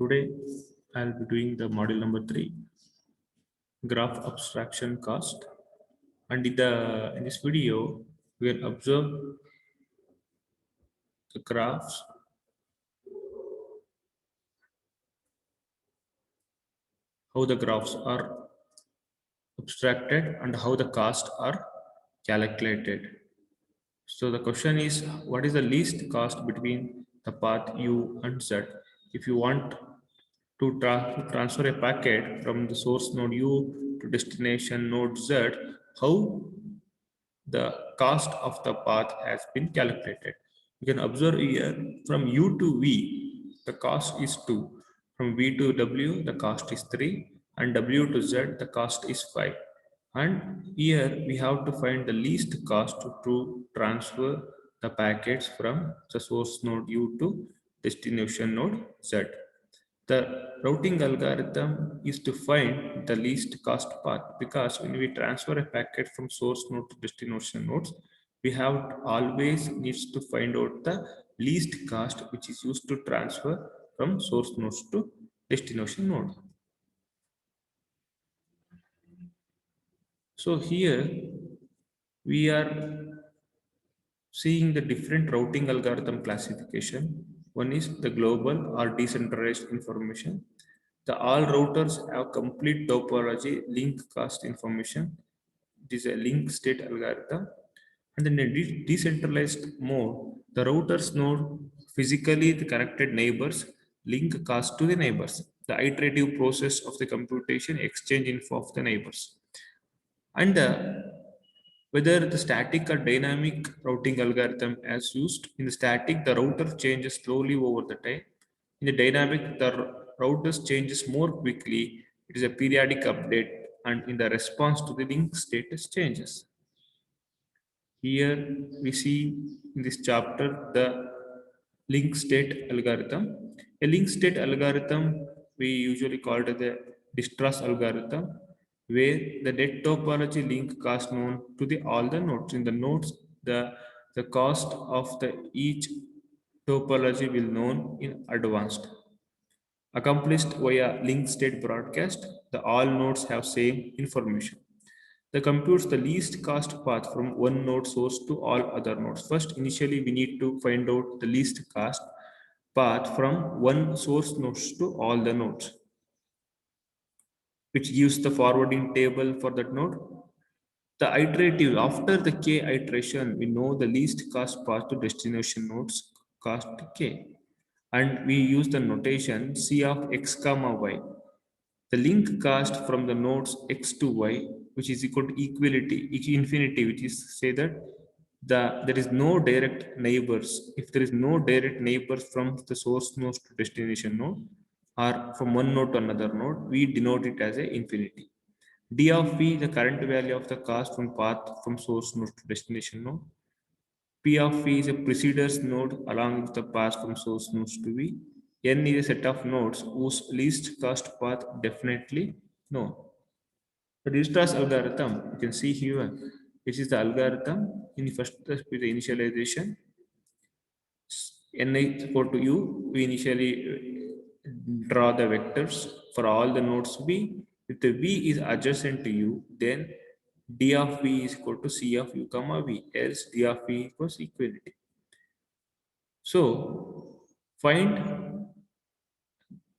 Today I'll be doing the module number 3, graph abstraction cost. And in this video, we'll observe the graphs, how the graphs are abstracted and how the costs are calculated. So the question is, what is the least cost between the path U and Z? If you want to transfer a packet from the source node U to destination node Z, how the cost of the path has been calculated. You can observe here from U to V, the cost is 2. From V to W, the cost is 3. And W to Z, the cost is 5. And here we have to find the least cost to transfer the packets from the source node U to destination node Z. The routing algorithm is to find the least cost path, because when we transfer a packet from source node to destination nodes, we have always needs to find out the least cost which is used to transfer from source nodes to destination node. So here we are seeing the different routing algorithm classification. One is the global or decentralized information. The all routers have complete topology link cost information. It is a link state algorithm. And in a decentralized mode, the routers know physically the connected neighbors link cost to the neighbors. The iterative process of the computation exchange info of the neighbors. And whether the static or dynamic routing algorithm as used. In the static, the router changes slowly over the time. In the dynamic, the routers changes more quickly. It is a periodic update and in the response to the link status changes. Here we see in this chapter the link state algorithm. A link state algorithm we usually call it the distrust algorithm, where the net topology link cost known to the all the nodes. In the nodes, the cost of the each topology will known in advanced. Accomplished via link state broadcast, the all nodes have same information. The computes the least cost path from one node source to all other nodes. First, initially, we need to find out the least cost path from one source nodes to all the nodes, which gives the forwarding table for that node. The iterative, after the k iteration, we know the least cost path to destination nodes cost k. And we use the notation C of x comma y. The link cost from the nodes x to y, which is equal to infinity, which is say that there is no direct neighbors. If there is no direct neighbors from the source node to destination node, or from one node to another node, we denote it as a infinity. D of v, the current value of the cost from path from source node to destination node. P of v is a preceders node along with the path from source nodes to v. N is a set of nodes whose least cost path definitely known. The Dijkstra's algorithm, you can see here, which is the algorithm in the first step with the initialization. N is equal to u, we initially draw the vectors for all the nodes v. If the v is adjacent to u, then d of v is equal to c of u comma v, else d of v equals equality. So find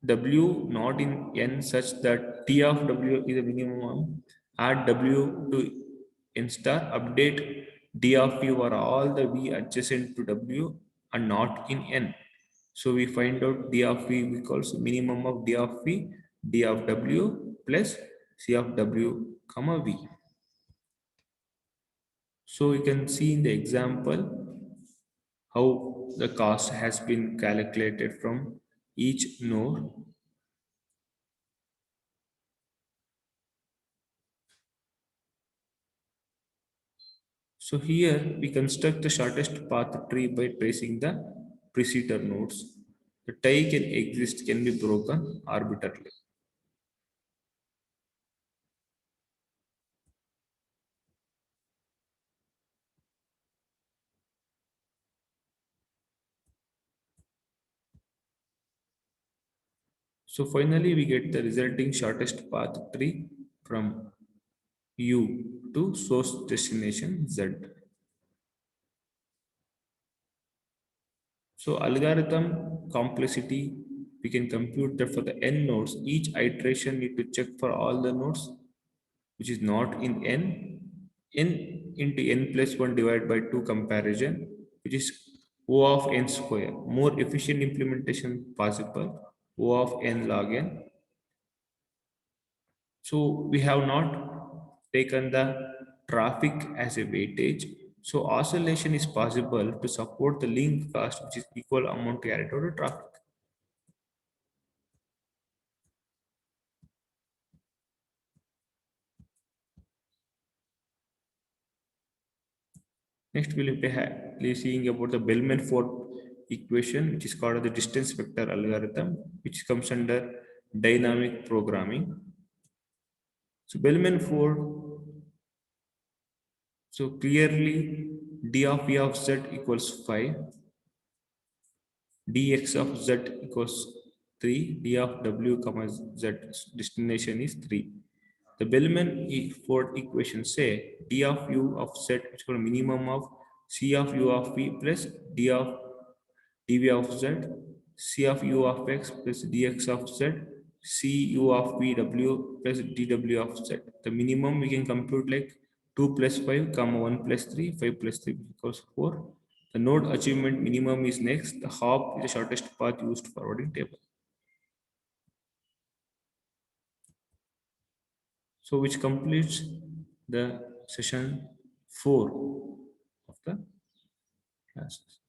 w not in n such that t of w is a minimum. Add w to n star, update d of v or all the v adjacent to w and not in n. So we find out d of v equals minimum of d of v, d of w plus c of w comma v. So you can see in the example how the cost has been calculated from each node. So here we construct the shortest path tree by tracing the preceding nodes. The tie can be broken arbitrarily. So finally, we get the resulting shortest path tree from U to source destination Z. So algorithm complexity, we can compute that for the n nodes, each iteration need to check for all the nodes, which is not in n into n plus 1 divided by 2 comparison, which is O of n square. More efficient implementation possible, O of n log n. So we have not taken the traffic as a weightage. So oscillation is possible to support the link cost, which is equal amount carried out to traffic. Next, we'll be seeing about the Bellman-Ford equation, which is called the distance vector algorithm, which comes under dynamic programming. So Bellman-Ford, so clearly d of e of z equals 5, dx of z equals 3, d of w comma z destination is 3. The Bellman-Ford equation say d of u of z is equal to minimum of c of u of p plus d of dv of z, c of u of x plus dx of z, c u of p w plus dw of z. The minimum we can compute like 2 plus 5 comma 1 plus 3, 5 plus 3 equals 4. The node achievement minimum is next. The hop is the shortest path used forwarding table. So which completes the session 4 of the classes.